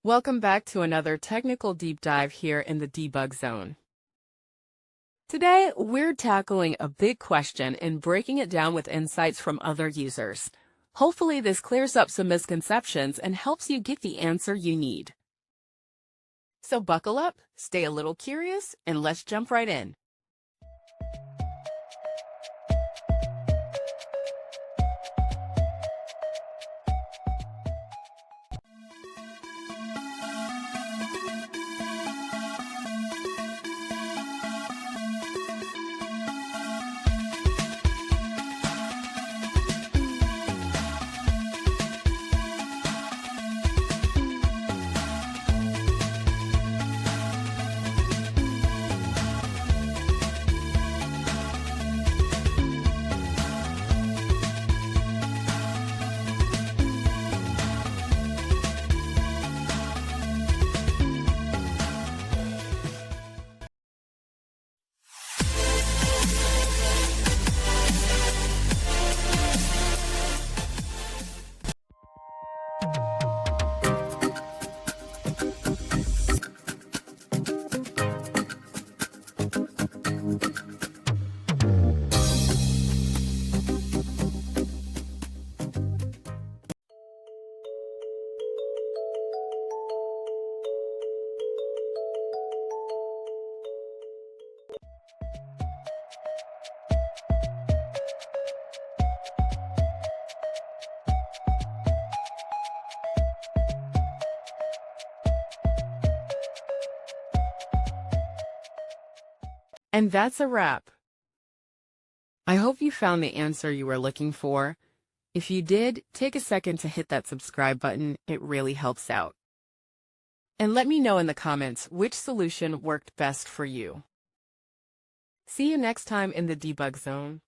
Welcome back to another technical deep dive here in the debug zone. Today, we're tackling a big question and breaking it down with insights from other users. Hopefully, this clears up some misconceptions and helps you get the answer you need. So buckle up, stay a little curious, and let's jump right in. And that's a wrap. I hope you found the answer you were looking for. If you did, take a second to hit that subscribe button. It really helps out. And let me know in the comments which solution worked best for you. See you next time in the debug zone.